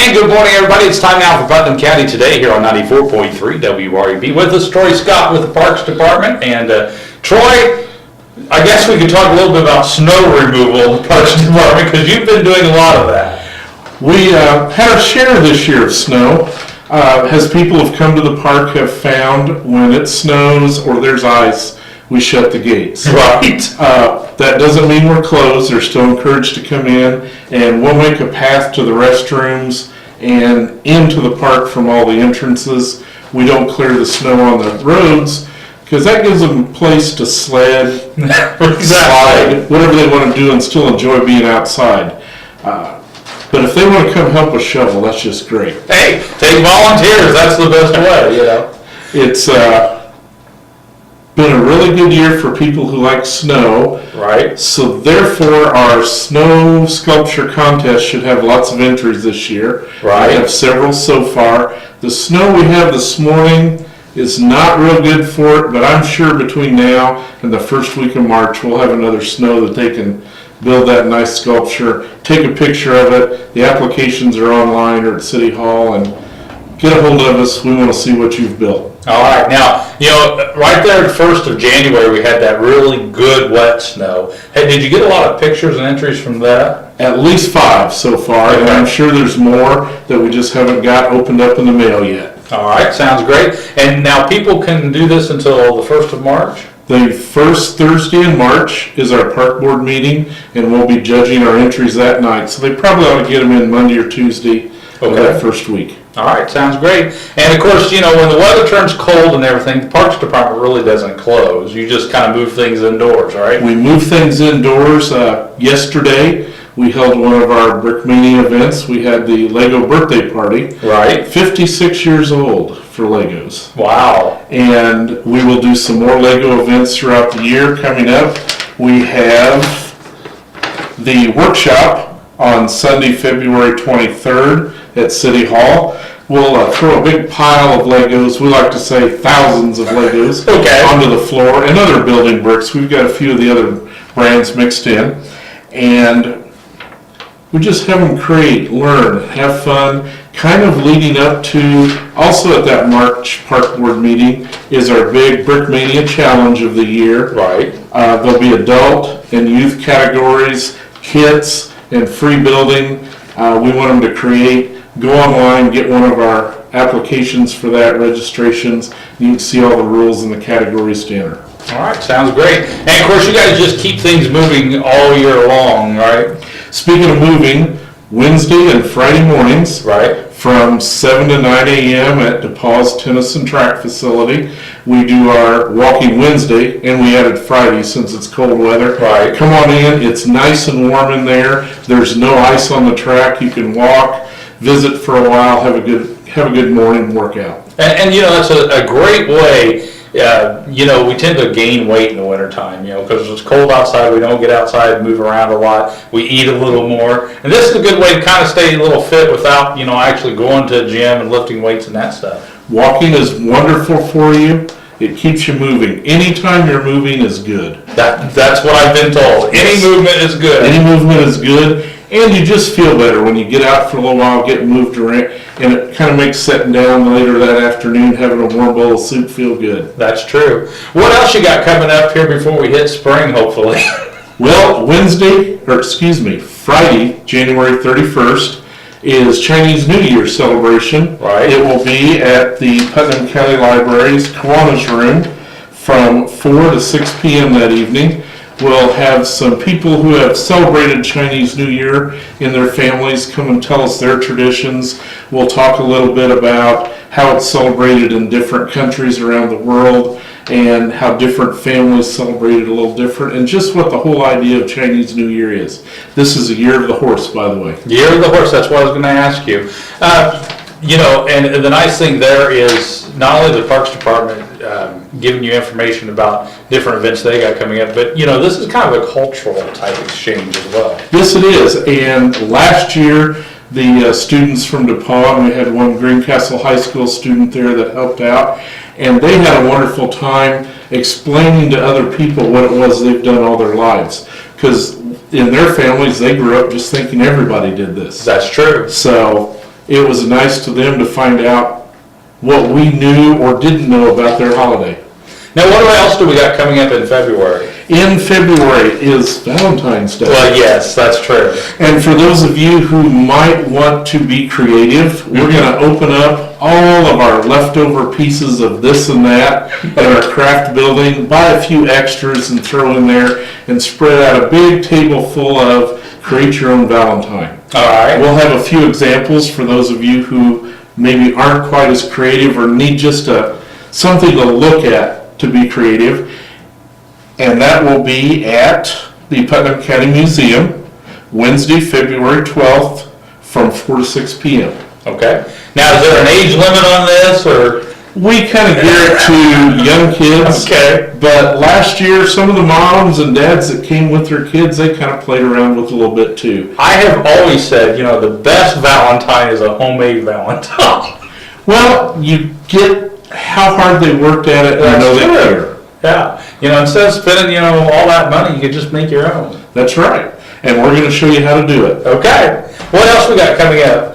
And good morning, everybody. It's time now for Putnam County Today here on 94.3 WREB. With us, Troy Scott with the Parks Department. And Troy, I guess we could talk a little bit about snow removal in the Parks Department because you've been doing a lot of that. We had our share this year of snow. As people have come to the park have found, when it snows or there's ice, we shut the gates. Right. That doesn't mean we're closed. They're still encouraged to come in, and we'll make a path to the restrooms and into the park from all the entrances. We don't clear the snow on the roads because that gives them a place to sled, slide, whatever they want to do and still enjoy being outside. But if they want to come help us shovel, that's just great. Hey, take volunteers. That's the best way, you know. It's been a really good year for people who like snow. Right. So therefore, our snow sculpture contest should have lots of entries this year. Right. We have several so far. The snow we have this morning is not real good for it, but I'm sure between now and the first week of March, we'll have another snow that they can build that nice sculpture, take a picture of it. The applications are online or at City Hall, and get a hold of us. We want to see what you've built. All right. Now, you know, right there at 1st of January, we had that really good wet snow. Hey, did you get a lot of pictures and entries from that? At least 5 so far, and I'm sure there's more that we just haven't got opened up in the mail yet. All right. Sounds great. And now people can do this until the 1st of March? The first Thursday in March is our park board meeting, and we'll be judging our entries that night. So they probably ought to get them in Monday or Tuesday of that first week. All right, sounds great. And of course, you know, when the weather turns cold and everything, the Parks Department really doesn't close. You just kind of move things indoors, right? We move things indoors. Yesterday, we held one of our Brickmania events. We had the Lego birthday party. Right. 56 years old for Legos. Wow. And we will do some more Lego events throughout the year coming up. We have the workshop on Sunday, February 23rd at City Hall. We'll throw a big pile of Legos, we like to say thousands of Legos, onto the floor, and other building bricks. We've got a few of the other brands mixed in. And we just have them create, learn, have fun, kind of leading up to, also at that March Park Board meeting, is our big Brickmania Challenge of the year. Right. There'll be adult and youth categories, kits, and free building. We want them to create, go online, get one of our applications for that, registrations. You can see all the rules in the categories to enter. All right, sounds great. And of course, you guys just keep things moving all year long, right? Speaking of moving, Wednesday and Friday mornings, right, from 7 to 9 a.m. at DePauw's Tennis and Track Facility, we do our Walking Wednesday, and we added Friday since it's cold weather. Right. Come on in. It's nice and warm in there. There's no ice on the track. You can walk, visit for a while, have a good morning workout. And you know, that's a great way. You know, we tend to gain weight in the wintertime, you know, because it's cold outside. We don't get outside, move around a lot. We eat a little more. And this is a good way to kind of stay a little fit without, you know, actually going to a gym and lifting weights and that stuff. Walking is wonderful for you. It keeps you moving. Anytime you're moving is good. That's what I've been told. Any movement is good. Any movement is good. And you just feel better when you get out for a little while, get moved around, and it kind of makes sitting down later that afternoon, having a warm bowl of soup feel good. That's true. What else you got coming up here before we hit spring, hopefully? Well, Friday, January 31st, is Chinese New Year celebration. Right. It will be at the Putnam County Library's Kiwanis Room from 4 to 6 p.m. that evening. We'll have some people who have celebrated Chinese New Year in their families come and tell us their traditions. We'll talk a little bit about how it's celebrated in different countries around the world and how different families celebrate it a little different, and just what the whole idea of Chinese New Year is. This is a Year of the Horse, by the way. Year of the Horse, that's what I was going to ask you. You know, and the nice thing there is not only the Parks Department giving you information about different events they got coming up, but, you know, this is kind of a cultural type exchange as well. Yes, it is. And last year, the students from DePauw, and we had one Greencastle High School student there that helped out, and they had a wonderful time explaining to other people what it was they've done all their lives. Because in their families, they grew up just thinking everybody did this. That's true. So it was nice to them to find out what we knew or didn't know about their holiday. Now, what else do we got coming up in February? In February is Valentine's Day. Well, yes, that's true. And for those of you who might want to be creative, we're going to open up all of our leftover pieces of this and that at our craft building, buy a few extras and throw in there, and spread out a big table full of create your own Valentine. All right. We'll have a few examples for those of you who maybe aren't quite as creative or need just something to look at to be creative. And that will be at the Putnam County Museum, Wednesday, February 12th, from 4 to 6 p.m. Okay. Now, is there an age limit on this, or? We kind of gear it to young kids. Okay. But last year, some of the moms and dads that came with their kids, they kind of played around with a little bit too. I have always said, the best Valentine is a homemade Valentine. Well, you get how hard they worked at it, and I know they care. Yeah. Instead of spending, all that money, you could just make your own. That's right. And we're going to show you how to do it. Okay. What else we got coming up?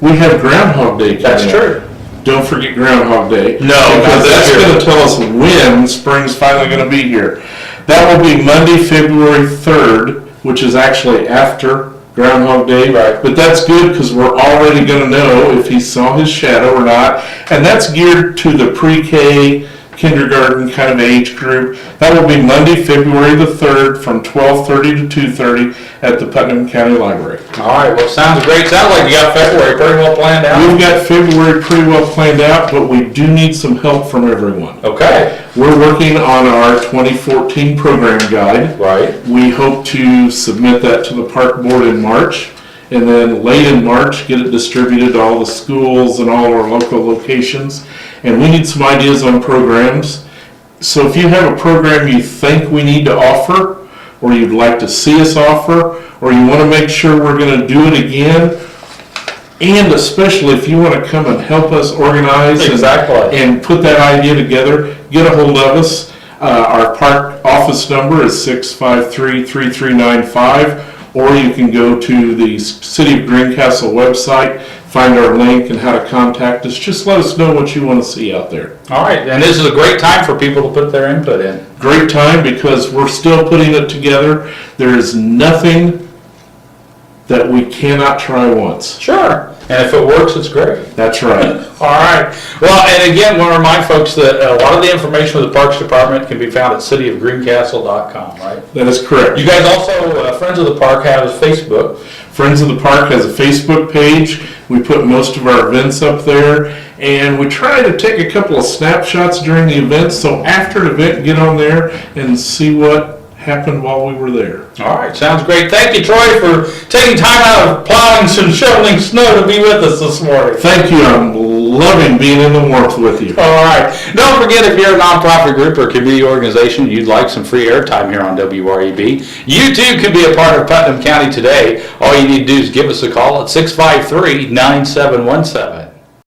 We have Groundhog Day coming up. That's true. Don't forget Groundhog Day. No, because that's going to tell us when spring's finally going to be here. That will be Monday, February 3rd, which is actually after Groundhog Day. Right. But that's good because we're already going to know if he saw his shadow or not. And that's geared to the pre-K, kindergarten kind of age group. That will be Monday, February the 3rd from 12:30 to 2:30 at the Putnam County Library. All right. Well, sounds great. Sounds like you got February pretty well planned out. We've got February pretty well planned out, but we do need some help from everyone. Okay. We're working on our 2014 program guide. Right. We hope to submit that to the park board in March, and then late in March, get it distributed to all the schools and all our local locations. And we need some ideas on programs. So if you have a program you think we need to offer, or you'd like to see us offer, or you want to make sure we're going to do it again, and especially if you want to come and help us organize and put that idea together, get a hold of us. Our park office number is 653-3395, or you can go to the City of Greencastle website, find our link and how to contact us. Just let us know what you want to see out there. All right. And this is a great time for people to put their input in. Great time because we're still putting it together. There is nothing that we cannot try once. Sure. And if it works, it's great. That's right. All right. Well, and again, I want to remind folks that a lot of the information of the Parks Department can be found at cityofgreencastle.com, right? That is correct. You guys also, Friends of the Park has Facebook. Friends of the Park has a Facebook page. We put most of our events up there, and we try to take a couple of snapshots during the event, so after an event, get on there and see what happened while we were there. All right, sounds great. Thank you, Troy, for taking time out of plowing and shoveling snow to be with us this morning. Thank you. I'm loving being in the warmth with you. All right. Don't forget, if you're a nonprofit group or community organization and you'd like some free airtime here on WREB, you too can be a part of Putnam County Today. All you need to do is give us a call at 653-9717.